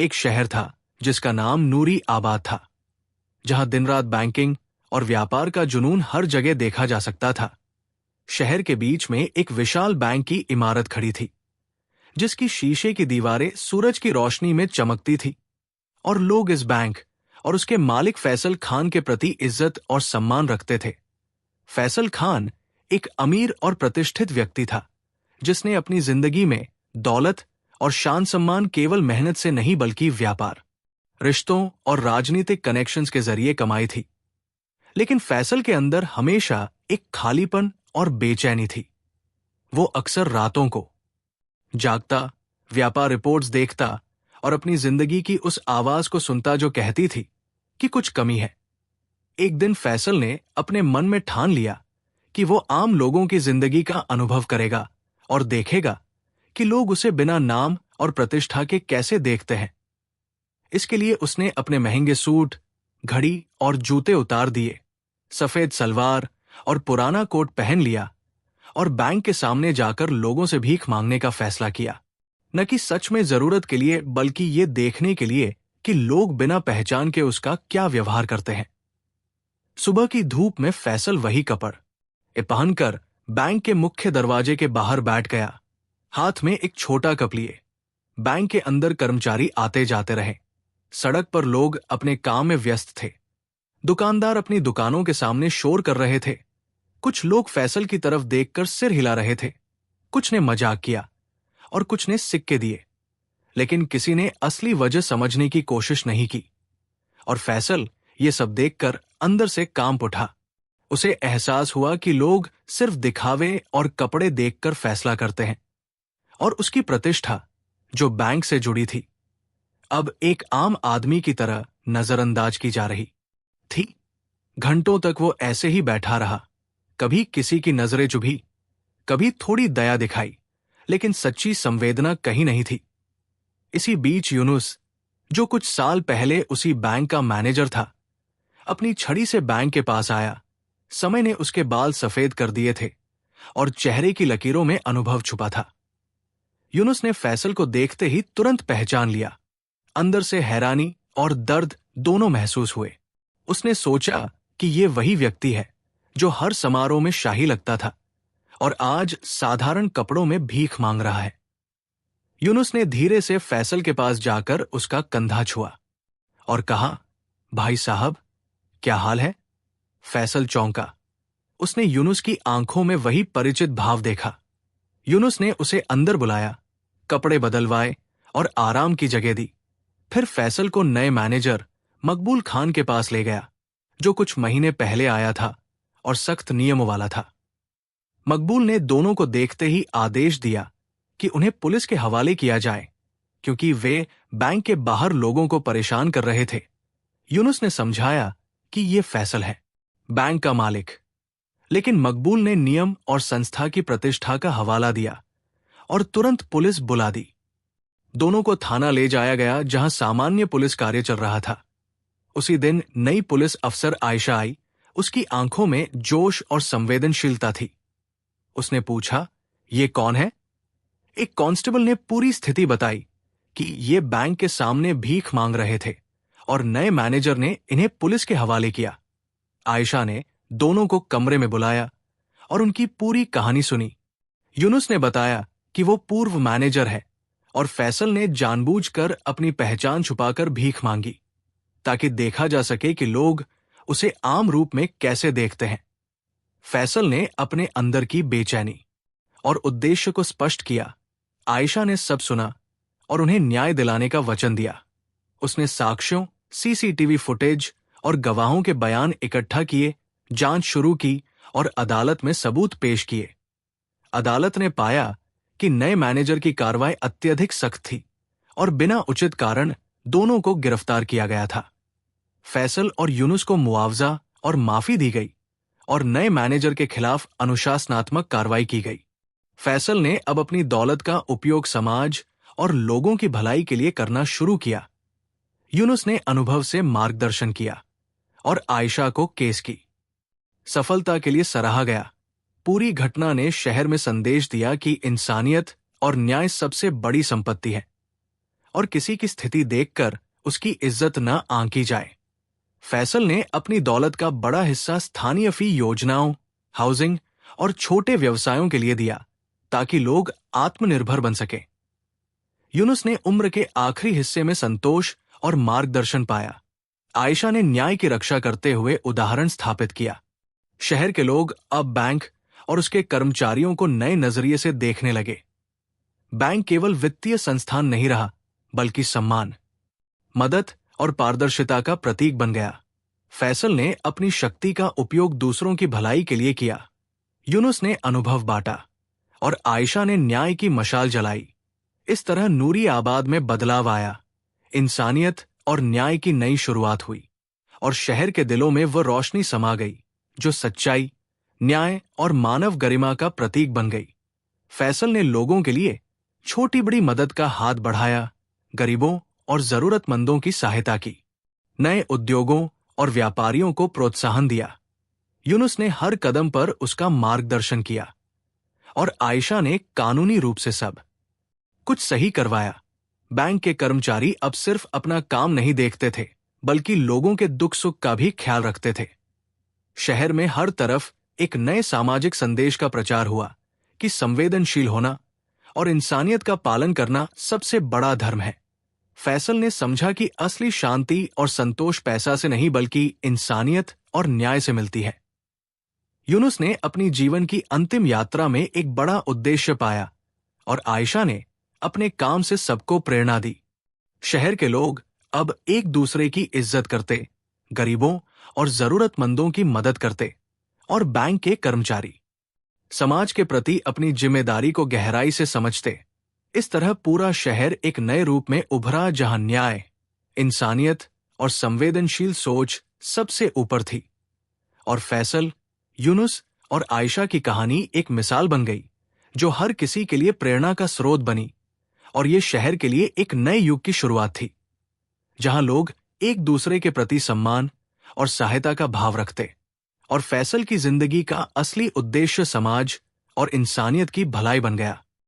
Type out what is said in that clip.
एक शहर था जिसका नाम नूरी आबाद था, जहां दिन रात बैंकिंग और व्यापार का जुनून हर जगह देखा जा सकता था। शहर के बीच में एक विशाल बैंक की इमारत खड़ी थी, जिसकी शीशे की दीवारें सूरज की रोशनी में चमकती थी, और लोग इस बैंक और उसके मालिक फैसल खान के प्रति इज्जत और सम्मान रखते थे। फैसल खान एक अमीर और प्रतिष्ठित व्यक्ति था, जिसने अपनी जिंदगी में दौलत और शान सम्मान केवल मेहनत से नहीं बल्कि व्यापार, रिश्तों और राजनीतिक कनेक्शंस के जरिए कमाई थी। लेकिन फैसल के अंदर हमेशा एक खालीपन और बेचैनी थी। वो अक्सर रातों को जागता, व्यापार रिपोर्ट्स देखता और अपनी जिंदगी की उस आवाज को सुनता जो कहती थी कि कुछ कमी है। एक दिन फैसल ने अपने मन में ठान लिया कि वो आम लोगों की जिंदगी का अनुभव करेगा और देखेगा कि लोग उसे बिना नाम और प्रतिष्ठा के कैसे देखते हैं। इसके लिए उसने अपने महंगे सूट, घड़ी और जूते उतार दिए, सफेद सलवार और पुराना कोट पहन लिया और बैंक के सामने जाकर लोगों से भीख मांगने का फैसला किया। न कि सच में जरूरत के लिए, बल्कि ये देखने के लिए कि लोग बिना पहचान के उसका क्या व्यवहार करते हैं। सुबह की धूप में फैसल वही कपड़ पहनकर बैंक के मुख्य दरवाजे के बाहर बैठ गया, हाथ में एक छोटा कप लिए। बैंक के अंदर कर्मचारी आते जाते रहे। सड़क पर लोग अपने काम में व्यस्त थे। दुकानदार अपनी दुकानों के सामने शोर कर रहे थे। कुछ लोग फैसल की तरफ देखकर सिर हिला रहे थे। कुछ ने मजाक किया और कुछ ने सिक्के दिए, लेकिन किसी ने असली वजह समझने की कोशिश नहीं की। और फैसल ये सब देखकर अंदर से कांप उठा। उसे एहसास हुआ कि लोग सिर्फ दिखावे और कपड़े देखकर फैसला करते हैं, और उसकी प्रतिष्ठा जो बैंक से जुड़ी थी अब एक आम आदमी की तरह नजरअंदाज की जा रही थी। घंटों तक वो ऐसे ही बैठा रहा। कभी किसी की नजरें चुभी, कभी थोड़ी दया दिखाई, लेकिन सच्ची संवेदना कहीं नहीं थी। इसी बीच यूनुस, जो कुछ साल पहले उसी बैंक का मैनेजर था, अपनी छड़ी से बैंक के पास आया। समय ने उसके बाल सफेद कर दिए थे और चेहरे की लकीरों में अनुभव छुपा था। यूनुस ने फैसल को देखते ही तुरंत पहचान लिया। अंदर से हैरानी और दर्द दोनों महसूस हुए। उसने सोचा कि ये वही व्यक्ति है जो हर समारोह में शाही लगता था और आज साधारण कपड़ों में भीख मांग रहा है। यूनुस ने धीरे से फैसल के पास जाकर उसका कंधा छुआ और कहा, भाई साहब, क्या हाल है? फैसल चौंका। उसने यूनुस की आंखों में वही परिचित भाव देखा। यूनुस ने उसे अंदर बुलाया, कपड़े बदलवाए और आराम की जगह दी। फिर फैसल को नए मैनेजर मकबूल खान के पास ले गया, जो कुछ महीने पहले आया था और सख्त नियमों वाला था। मकबूल ने दोनों को देखते ही आदेश दिया कि उन्हें पुलिस के हवाले किया जाए, क्योंकि वे बैंक के बाहर लोगों को परेशान कर रहे थे। यूनुस ने समझाया कि ये फैसल है, बैंक का मालिक। लेकिन मकबूल ने नियम और संस्था की प्रतिष्ठा का हवाला दिया और तुरंत पुलिस बुला दी। दोनों को थाना ले जाया गया, जहां सामान्य पुलिस कार्य चल रहा था। उसी दिन नई पुलिस अफसर आयशा आई। उसकी आंखों में जोश और संवेदनशीलता थी। उसने पूछा, ये कौन है? एक कांस्टेबल ने पूरी स्थिति बताई कि ये बैंक के सामने भीख मांग रहे थे और नए मैनेजर ने इन्हें पुलिस के हवाले किया। आयशा ने दोनों को कमरे में बुलाया और उनकी पूरी कहानी सुनी। यूनुस ने बताया कि वो पूर्व मैनेजर है और फैसल ने जानबूझकर अपनी पहचान छुपाकर भीख मांगी, ताकि देखा जा सके कि लोग उसे आम रूप में कैसे देखते हैं। फैसल ने अपने अंदर की बेचैनी और उद्देश्य को स्पष्ट किया। आयशा ने सब सुना और उन्हें न्याय दिलाने का वचन दिया। उसने साक्ष्यों, सीसीटीवी फुटेज और गवाहों के बयान इकट्ठा किए, जांच शुरू की और अदालत में सबूत पेश किए। अदालत ने पाया कि नए मैनेजर की कार्रवाई अत्यधिक सख्त थी और बिना उचित कारण दोनों को गिरफ्तार किया गया था। फैसल और यूनुस को मुआवजा और माफी दी गई और नए मैनेजर के खिलाफ अनुशासनात्मक कार्रवाई की गई। फैसल ने अब अपनी दौलत का उपयोग समाज और लोगों की भलाई के लिए करना शुरू किया। यूनुस ने अनुभव से मार्गदर्शन किया और आयशा को केस की। सफलता के लिए सराहा गया। पूरी घटना ने शहर में संदेश दिया कि इंसानियत और न्याय सबसे बड़ी संपत्ति है। और किसी की स्थिति देखकर उसकी इज्जत न आंकी जाए। फैसल ने अपनी दौलत का बड़ा हिस्सा स्थानीय फी योजनाओं, हाउसिंग और छोटे व्यवसायों के लिए दिया ताकि लोग आत्मनिर्भर बन सके। यूनुस ने उम्र के आखिरी हिस्से में संतोष और मार्गदर्शन पाया। आयशा ने न्याय की रक्षा करते हुए उदाहरण स्थापित किया। शहर के लोग अब बैंक और उसके कर्मचारियों को नए नजरिए से देखने लगे। बैंक केवल वित्तीय संस्थान नहीं रहा, बल्कि सम्मान, मदद और पारदर्शिता का प्रतीक बन गया। फैसल ने अपनी शक्ति का उपयोग दूसरों की भलाई के लिए किया। यूनुस ने अनुभव बांटा और आयशा ने न्याय की मशाल जलाई। इस तरह नूरी आबाद में बदलाव आया, इंसानियत और न्याय की नई शुरुआत हुई और शहर के दिलों में वह रोशनी समा गई जो सच्चाई, न्याय और मानव गरिमा का प्रतीक बन गई। फैसल ने लोगों के लिए छोटी बड़ी मदद का हाथ बढ़ाया, गरीबों और जरूरतमंदों की सहायता की, नए उद्योगों और व्यापारियों को प्रोत्साहन दिया। यूनुस ने हर कदम पर उसका मार्गदर्शन किया और आयशा ने कानूनी रूप से सब कुछ सही करवाया। बैंक के कर्मचारी अब सिर्फ अपना काम नहीं देखते थे, बल्कि लोगों के दुख सुख का भी ख्याल रखते थे। शहर में हर तरफ एक नए सामाजिक संदेश का प्रचार हुआ कि संवेदनशील होना और इंसानियत का पालन करना सबसे बड़ा धर्म है। फैसल ने समझा कि असली शांति और संतोष पैसा से नहीं, बल्कि इंसानियत और न्याय से मिलती है। यूनुस ने अपनी जीवन की अंतिम यात्रा में एक बड़ा उद्देश्य पाया और आयशा ने अपने काम से सबको प्रेरणा दी। शहर के लोग अब एक दूसरे की इज्जत करते, गरीबों और जरूरतमंदों की मदद करते, और बैंक के कर्मचारी समाज के प्रति अपनी जिम्मेदारी को गहराई से समझते। इस तरह पूरा शहर एक नए रूप में उभरा जहां न्याय, इंसानियत और संवेदनशील सोच सबसे ऊपर थी। और फैसल, यूनुस और आयशा की कहानी एक मिसाल बन गई जो हर किसी के लिए प्रेरणा का स्रोत बनी। और ये शहर के लिए एक नए युग की शुरुआत थी जहां लोग एक दूसरे के प्रति सम्मान और सहायता का भाव रखते। और फैसल की जिंदगी का असली उद्देश्य समाज और इंसानियत की भलाई बन गया।